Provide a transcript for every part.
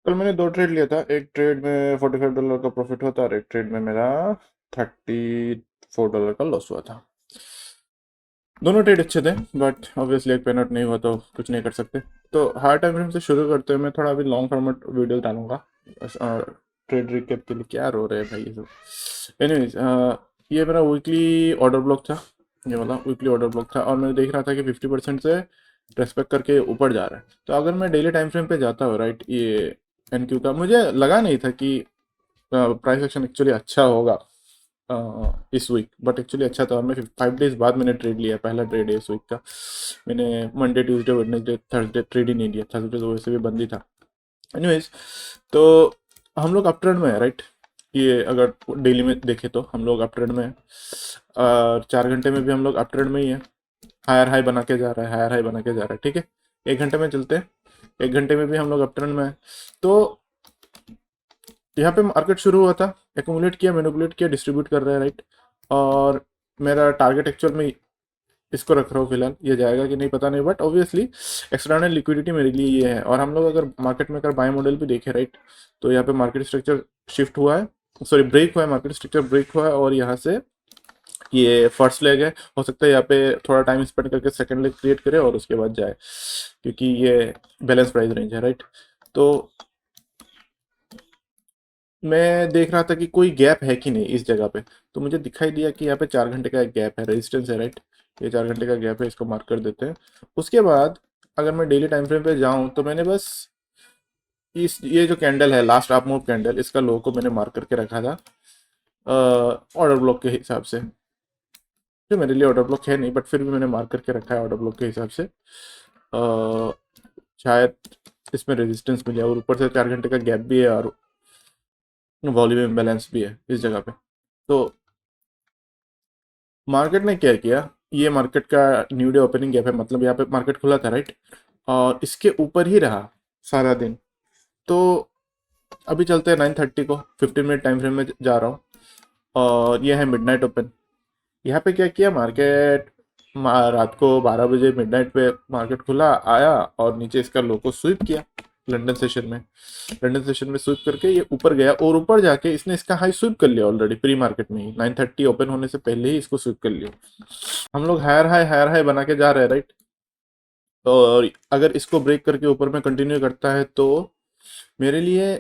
कल मैंने दो ट्रेड लिया था। एक ट्रेड में $45 का प्रॉफिट हुआ था और एक ट्रेड में मेरा $34 का लॉस हुआ था। दोनों ट्रेड अच्छे थे, बट ऑब्वियसली एक पेन आउट नहीं हुआ तो कुछ नहीं कर सकते। तो हार्ड टाइम फ्रेम से शुरू करते हुए मैं थोड़ा अभी लॉन्ग फॉर्मेट वीडियो डालूंगा। ट्रेड रिकेप के लिए क्या रो रहे हैं भाई ये सब। एनीवेज, ये मेरा वीकली ऑर्डर ब्लॉक था। ये वाला वीकली ऑर्डर ब्लॉक था और मैं देख रहा था कि 50% से रेस्पेक्ट करके ऊपर जा रहा है। तो अगर मैं डेली टाइम फ्रेम पे जाता हूँ, राइट, ये एनक्यू का मुझे लगा नहीं था कि प्राइस एक्शन एक्चुअली अच्छा होगा इस वीक, बट एक्चुअली अच्छा था। और मैं 5 डेज बाद मैंने ट्रेड लिया, पहला ट्रेड है इस वीक का। मैंने Monday Tuesday Wednesday Thursday trade ही नहीं लिया, थर्सडे तो वैसे भी बंद ही था। एनीवेज, तो हम लोग अप ट्रेंड में है, राइट। ये अगर डेली में देखें तो हम लोग अप ट्रेंड में हैं। और 4 घंटे में भी हम लोग अप ट्रेंड में ही है। हायर हाई बना के जा रहा है, हायर हाई बना के जा रहा है, ठीक है। 1 घंटे में चलते हैं, 1 घंटे में भी हम लोग अप ट्रेंड में है। तो यहाँ पे मार्केट शुरू हुआ था, एक्यूमुलेट किया, मैनिपुलेट किया, डिस्ट्रीब्यूट कर रहा है, राइट। और मेरा टारगेट एक्चुअल में इसको रख रहा हूँ फिलहाल, ये जाएगा कि नहीं पता नहीं, बट ऑब्वियसली एक्सटर्नल लिक्विडिटी मेरे लिए ये है। और हम लोग अगर मार्केट में अगर बाय मॉडल भी देखें, राइट, तो यहाँ पे मार्केट स्ट्रक्चर शिफ्ट हुआ है, सॉरी ब्रेक हुआ है, मार्केट स्ट्रक्चर ब्रेक हुआ है। और यहाँ से ये फर्स्ट लेग है, हो सकता है यहाँ पे थोड़ा टाइम स्पेंड करके सेकंड लेग क्रिएट करे और उसके बाद जाए, क्योंकि ये बैलेंस प्राइस रेंज है, राइट। तो मैं देख रहा था कि कोई गैप है कि नहीं इस जगह पे। तो मुझे दिखाई दिया कि यहाँ पे 4 घंटे का एक गैप है, रेजिस्टेंस है, राइट। ये 4 घंटे का गैप है, इसको मार्क कर देते हैं। उसके बाद अगर मैं डेली टाइम फ्रेम पे जाऊं तो मैंने बस इस ये जो कैंडल है, लास्ट अप मूव कैंडल, इसका लो को मैंने मार्क करके रखा था ऑर्डर ब्लॉक के हिसाब से। जो मेरे लिए ऑर्डर ब्लॉक है नहीं, बट फिर भी मैंने मार्क करके रखा है ऑर्डर ब्लॉक के हिसाब से। शायद इसमें रेजिस्टेंस मिले, और ऊपर से 4 घंटे का गैप भी है और वॉल्यूम इम्बैलेंस भी है इस जगह पे। तो मार्केट ने क्या किया, ये मार्केट का न्यू डे ओपनिंग गैप है, मतलब यहाँ पे मार्केट खुला था, राइट। और इसके ऊपर ही रहा सारा दिन। तो अभी चलते हैं 9:30 को, 15 मिनट टाइम फ्रेम में जा रहा हूँ। और ये है मिडनाइट ओपन। यहाँ पे क्या किया मार्केट, रात को 12 बजे मिडनाइट पे मार्केट खुला आया और नीचे इसका लो को स्वीप किया लंदन सेशन में। लंदन सेशन में स्वीप करके ये ऊपर गया और ऊपर जाके इसने इसका हाई स्वीप कर लिया ऑलरेडी प्री मार्केट में ही, 9:30 ओपन होने से पहले ही इसको स्वीप कर लिया। हम लोग हायर हाई बना के जा रहे हैं, राइट। और अगर इसको ब्रेक करके ऊपर में कंटिन्यू करता है तो मेरे लिए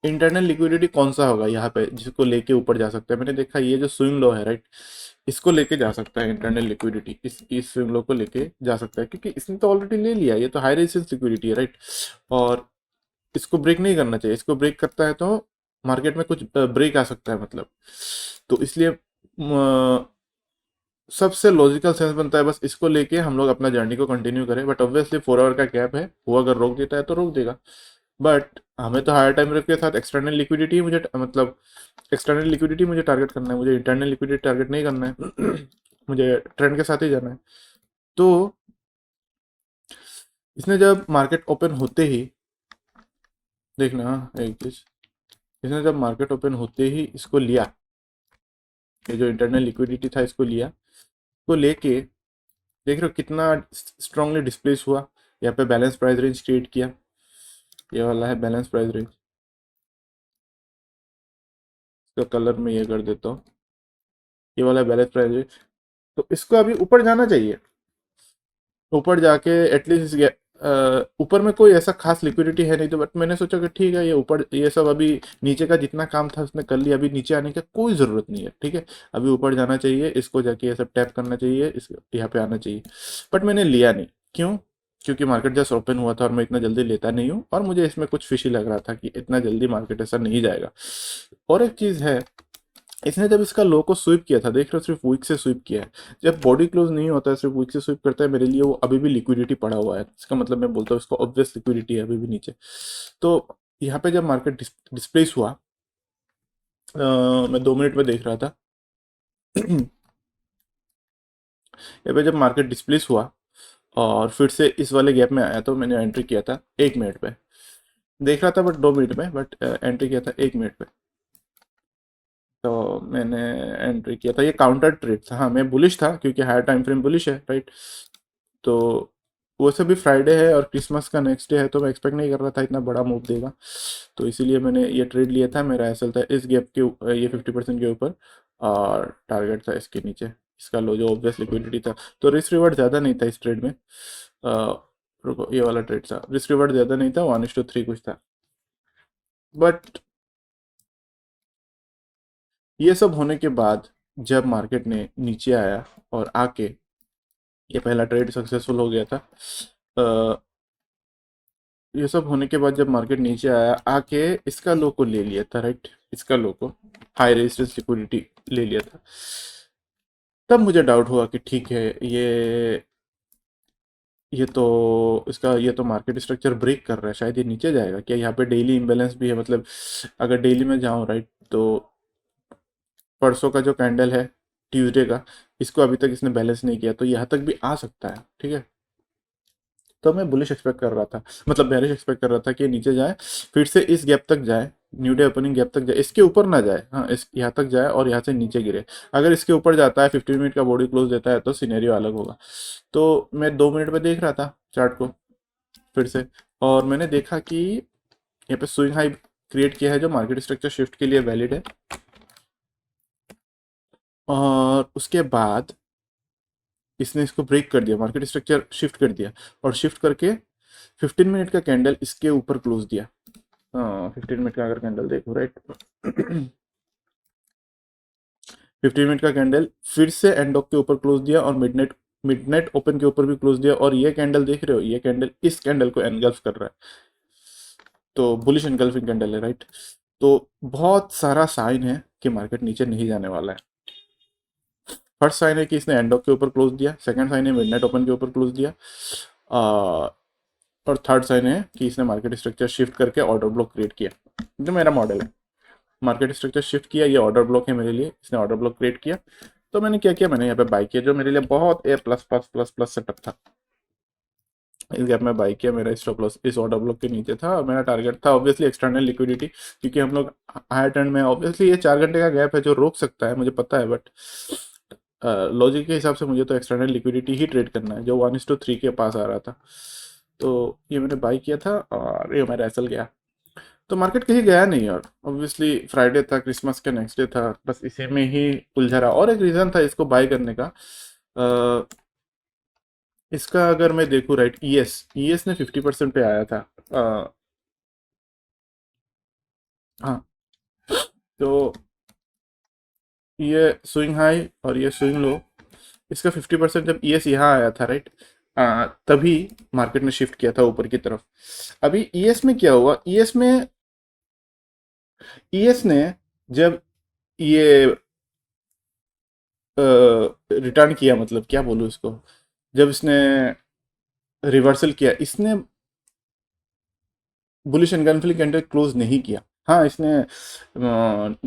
इंटरनल लिक्विडिटी कौन सा होगा यहाँ पे जिसको लेके ऊपर जा सकता है। मैंने देखा ये जो स्विंग लो है, राइट, इसको लेके जा सकता है इंटरनल लिक्विडिटी, इस स्विंग लो को लेके जा सकता है, क्योंकि इसने तो ऑलरेडी ले लिया, ये तो हाई रेजिस्टेंस लिक्विडिटी है, राइट। और इसको ब्रेक नहीं करना चाहिए, इसको ब्रेक करता है तो मार्केट में कुछ ब्रेक आ सकता है, मतलब। तो इसलिए सबसे लॉजिकल सेंस बनता है बस इसको लेके हम लोग अपना जर्नी को कंटिन्यू करें। बट ऑब्वियसली 4 आवर का गैप है, वो अगर रोक देता है तो रोक देगा। बट हमें तो हायर टाइम के साथ एक्सटर्नल लिक्विडिटी मुझे, मतलब एक्सटर्नल लिक्विडिटी मुझे टारगेट करना है, मुझे इंटरनल लिक्विडिटी टारगेट नहीं करना है। मुझे ट्रेंड के साथ ही जाना है। तो इसने जब मार्केट ओपन होते ही, देखना एक चीज, इसने जब मार्केट ओपन होते ही इसको लिया, ये जो इंटरनल लिक्विडिटी था इसको लिया, इसको लेके देख रहे हो कितना स्ट्रांगली डिस्प्लेस हुआ। यहाँ पे बैलेंस प्राइस रेंज क्रिएट किया, ये वाला है बैलेंस प्राइस रेंज। इसका कलर मैं ये कर देता हूँ, ये वाला बैलेंस प्राइस रेंज। तो इसको अभी ऊपर जाना चाहिए, ऊपर जाके एटलीस्ट ऊपर में कोई ऐसा खास लिक्विडिटी है नहीं, तो बट मैंने सोचा कि ठीक है, ये ऊपर ये सब अभी नीचे का जितना काम था उसने कर लिया, अभी नीचे आने का कोई ज़रूरत नहीं है, ठीक है। अभी ऊपर जाना चाहिए, इसको जाके ये सब टैप करना चाहिए, इस यहाँ पे आना चाहिए। बट मैंने लिया नहीं, क्यों? क्योंकि मार्केट जस्ट ओपन हुआ था और मैं इतना जल्दी लेता नहीं हूँ, और मुझे इसमें कुछ फिशी लग रहा था कि इतना जल्दी मार्केट ऐसा नहीं जाएगा। और एक चीज़ है, इसने जब इसका लो को स्वीप किया था, देख रहे हो, सिर्फ वीक से स्वीप किया है। जब बॉडी क्लोज नहीं होता है, सिर्फ वीक से स्वीप करता है, मेरे लिए वो अभी भी लिक्विडिटी पड़ा हुआ है। इसका मतलब मैं बोलता हूँ इसको ऑब्वियस लिक्विडिटी है अभी भी नीचे। तो यहाँ पे जब मार्केट डिस्प्लेस हुआ, मैं 2 मिनट में देख रहा था। यहाँ पे जब मार्केट डिस्प्लेस हुआ और फिर से इस वाले गैप में आया, तो मैंने एंट्री किया था 1 मिनट पे, देख रहा था बट 2 मिनट में, बट एंट्री किया था 1 मिनट पे। तो मैंने एंट्री किया था, ये काउंटर ट्रेड था। हाँ, मैं बुलिश था क्योंकि हायर टाइम फ्रेम बुलिश है, राइट। तो वैसे भी फ्राइडे है और क्रिसमस का नेक्स्ट डे है, तो मैं एक्सपेक्ट नहीं कर रहा था इतना बड़ा मूव देगा। तो इसीलिए मैंने ये ट्रेड लिया था। मेरा एसएल था इस गैप के ये 50% के ऊपर, और टारगेट था इसके नीचे, इसका लो जो ऑब्वियस लिक्विडिटी था। तो रिस्क रिवार्ड ज़्यादा नहीं था इस ट्रेड में। रुको, ये वाला ट्रेड था, रिस्क रिवार्ड ज़्यादा नहीं था, 1:3 कुछ था। बट ये सब होने के बाद जब मार्केट ने नीचे आया और आके, ये पहला ट्रेड सक्सेसफुल हो गया था। ये सब होने के बाद जब मार्केट नीचे आया आके इसका लो को ले लिया था, राइट, इसका लो को हाई रेजिस्टेंस लिक्विडिटी ले लिया था। तब मुझे डाउट हुआ कि ठीक है, ये तो इसका ये तो मार्केट स्ट्रक्चर ब्रेक कर रहा है, शायद ये नीचे जाएगा क्या। यहाँ पे डेली इम्बेलेंस भी है, मतलब अगर डेली में जाऊँ, राइट, तो परसों का जो कैंडल है ट्यूसडे का, इसको अभी तक इसने बैलेंस नहीं किया, तो यहाँ तक भी आ सकता है, ठीक है। तो मैं बुलिश एक्सपेक्ट कर रहा था, मतलब बेरिश एक्सपेक्ट कर रहा था कि ये नीचे जाए, फिर से इस गैप तक जाए, न्यू डे ओपनिंग गैप तक जाए, इसके ऊपर ना जाए, हाँ, इस यहाँ तक जाए और यहाँ से नीचे गिरे। अगर इसके ऊपर जाता है, 15 मिनट का बॉडी क्लोज देता है, तो सिनेरियो अलग होगा। तो मैं 2 मिनट में देख रहा था चार्ट को फिर से, और मैंने देखा कि यहाँ पे स्विंग हाई क्रिएट किया है जो मार्केट स्ट्रक्चर शिफ्ट के लिए वैलिड है। और उसके बाद इसने इसको ब्रेक कर दिया, मार्केट स्ट्रक्चर शिफ्ट कर दिया, और शिफ्ट करके 15 मिनट का कैंडल इसके ऊपर क्लोज दिया। हाँ, 15 मिनट का अगर कैंडल देखो, राइट, 15 मिनट का कैंडल फिर से एंड ऑफ के ऊपर क्लोज दिया, और मिडनाइट ओपन के ऊपर भी क्लोज दिया, और ये कैंडल देख रहे हो, ये कैंडल इस कैंडल को एनगल्फ कर रहा है, तो बुलिश एनगल्फिंग कैंडल है, राइट। तो बहुत सारा साइन है कि मार्केट नीचे नहीं जाने वाला है। फर्स्ट साइन है कि इसने एंड ऑफ के ऊपर क्लोज दिया, सेकंड साइन है मिडनाइट ओपन के ऊपर क्लोज दिया, और थर्ड साइन है कि इसने मार्केट स्ट्रक्चर शिफ्ट करके ऑर्डर ब्लॉक क्रिएट किया। जो मेरा मॉडल है, मार्केट स्ट्रक्चर शिफ्ट किया, ये ऑर्डर ब्लॉक है मेरे लिए, इसने ऑर्डर ब्लॉक क्रिएट किया। तो मैंने क्या किया, मैंने यहाँ पे बाई किया, जो मेरे लिए बहुत A plus plus plus plus setup था। इस गैप में बाई किया, मेरा स्टॉप लॉस इस ऑर्डर ब्लॉक के नीचे था, और मेरा टारगेट था ऑब्वियसली एक्सटर्नल लिक्विडिटी, क्योंकि हम लोग हायर ट्रेंड में, ऑब्वियसली ये 4 घंटे का गैप है जो रोक सकता है, मुझे पता है, बट लॉजिक के हिसाब से मुझे तो एक्सटर्नल लिक्विडिटी ही ट्रेड करना है, जो 1:3 के पास आ रहा था। तो ये मैंने बाई किया था, और ये मेरा एसएल गया। तो मार्केट कहीं गया नहीं, और ऑब्वियसली फ्राइडे था, क्रिसमस के नेक्स्ट डे था, बस इसी में ही उलझा रहा। और एक रीज़न था इसको बाय करने का, इसका अगर मैं देखूँ, राइट, ईएस ने 50% पे आया था। हाँ, तो ये स्विंग हाई और ये स्विंग लो, इसका 50% जब ईएस यहाँ आया था, राइट, तभी मार्केट ने शिफ्ट किया था ऊपर की तरफ। अभी ईएस में क्या हुआ, ईएस ने जब ये रिटर्न किया, मतलब क्या बोलूँ इसको, जब इसने रिवर्सल किया, इसने बुलिश एनगल्फिंग कैंडल क्लोज नहीं किया। हाँ, इसने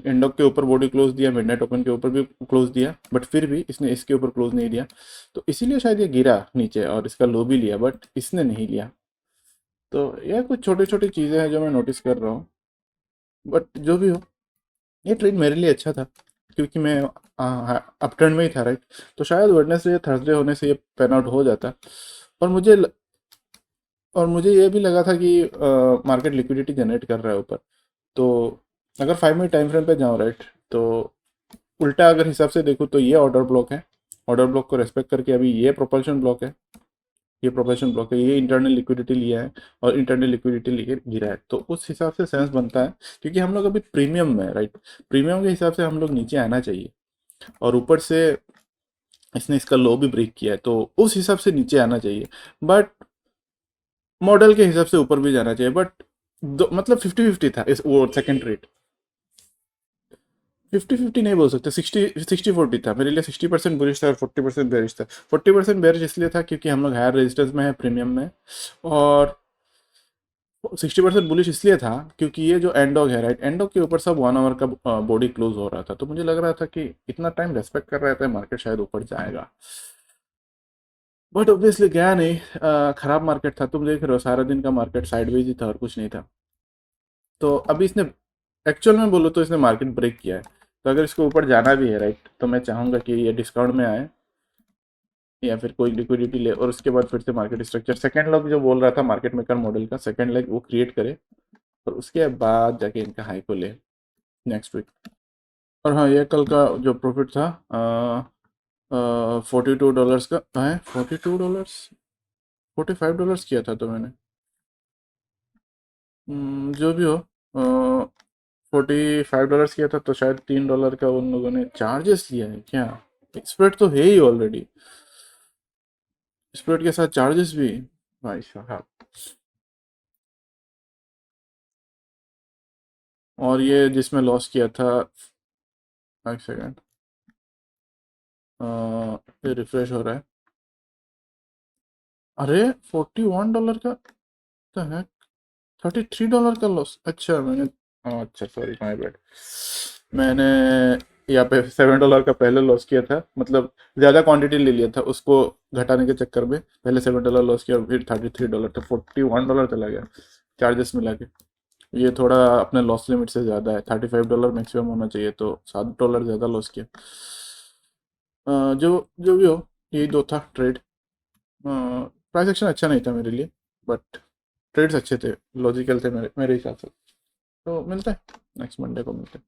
एंडोक के ऊपर बॉडी क्लोज दिया, मिडनाइट ओपन के ऊपर भी क्लोज दिया, बट फिर भी इसने इसके ऊपर क्लोज नहीं दिया, तो इसीलिए शायद ये गिरा नीचे, और इसका लो भी लिया, बट इसने नहीं लिया। तो ये कुछ छोटी छोटी चीज़ें हैं जो मैं नोटिस कर रहा हूँ। बट जो भी हो, ये ट्रेड मेरे लिए अच्छा था, क्योंकि मैं अप ट्रेंड में ही था, राइट। तो शायद वेडनेसडे या थर्सडे होने से ये पैन आउट हो जाता। और मुझे और मुझे ये भी लगा था कि मार्केट लिक्विडिटी जनरेट कर रहा है ऊपर। तो अगर 5 मिनट टाइम फ्रेम पे जाऊँ, राइट, तो उल्टा अगर हिसाब से देखूँ तो ये ऑर्डर ब्लॉक है, ऑर्डर ब्लॉक को रेस्पेक्ट करके अभी ये प्रोपल्शन ब्लॉक है, ये प्रोपल्शन ब्लॉक है, ये इंटरनल लिक्विडिटी लिया है, और इंटरनल लिक्विडिटी लेके गिरा है, तो उस हिसाब से सेंस बनता है, क्योंकि हम लोग अभी प्रीमियम में, राइट, प्रीमियम के हिसाब से हम लोग नीचे आना चाहिए, और ऊपर से इसने इसका लो भी ब्रेक किया है, तो उस हिसाब से नीचे आना चाहिए। बट मॉडल के हिसाब से ऊपर भी जाना चाहिए, बट मतलब 50-50 था इस वो सेकंड रेट। 50-50 नहीं बोल सकते, 60-40 था मेरे लिए। 60% बुलिश था और 40% बेरिश था। 40% बेरिश इसलिए था क्योंकि हम लोग हायर रेजिस्टेंस में है, प्रीमियम में, और 60% बुलिश इसलिए था क्योंकि ये जो एंडॉग है, राइट, एंडॉग के ऊपर सब 1 आवर का बॉडी क्लोज हो रहा था, तो मुझे लग रहा था कि इतना टाइम रेस्पेक्ट कर रहा था मार्केट, शायद ऊपर जाएगा, बट ऑब्वियसली गया नहीं। खराब मार्केट था, तुम देख रहे हो, सारा दिन का मार्केट साइडवेज ही था और कुछ नहीं था। तो अभी इसने, एक्चुअल में बोलो तो इसने मार्केट ब्रेक किया है, तो अगर इसको ऊपर जाना भी है, राइट, तो मैं चाहूँगा कि ये डिस्काउंट में आए, या फिर कोई लिक्विडिटी ले और उसके बाद फिर से मार्केट स्ट्रक्चर सेकेंड लेग जो बोल रहा था मार्केट मेकर मॉडल का सेकेंड लेग वो क्रिएट करे और उसके बाद जाके इनका हाई को ले नेक्स्ट वीक। और हाँ ये कल का जो प्रॉफिट था $42 का है, $42 $45 किया था तो मैंने जो भी हो $45 किया था तो शायद $3 का उन लोगों ने चार्जेस लिया है क्या। स्प्रेड तो है ही ऑलरेडी, स्प्रेड के साथ चार्जेस भी भाई साहब। और ये जिसमें लॉस किया था, एक सेकेंड ये रिफ्रेश हो रहा है। अरे $41 का तो है, $33 का लॉस। अच्छा मैंने अच्छा सॉरी माय बैड, मैंने यहाँ पे $7 का पहले लॉस किया था, मतलब ज़्यादा क्वांटिटी ले लिया था, उसको घटाने के चक्कर में पहले $7 लॉस किया और फिर $33 तो $41 चला गया चार्जेस मिला के। ये थोड़ा अपने लॉस लिमिट से ज़्यादा है, $35 मैक्सिमम होना चाहिए तो $7 ज़्यादा लॉस किया। जो जो भी हो यही दो था ट्रेड। प्राइस एक्शन अच्छा नहीं था मेरे लिए बट ट्रेड्स अच्छे थे, लॉजिकल थे मेरे मेरे हिसाब से। तो मिलते हैं नेक्स्ट मंडे को मिलते हैं।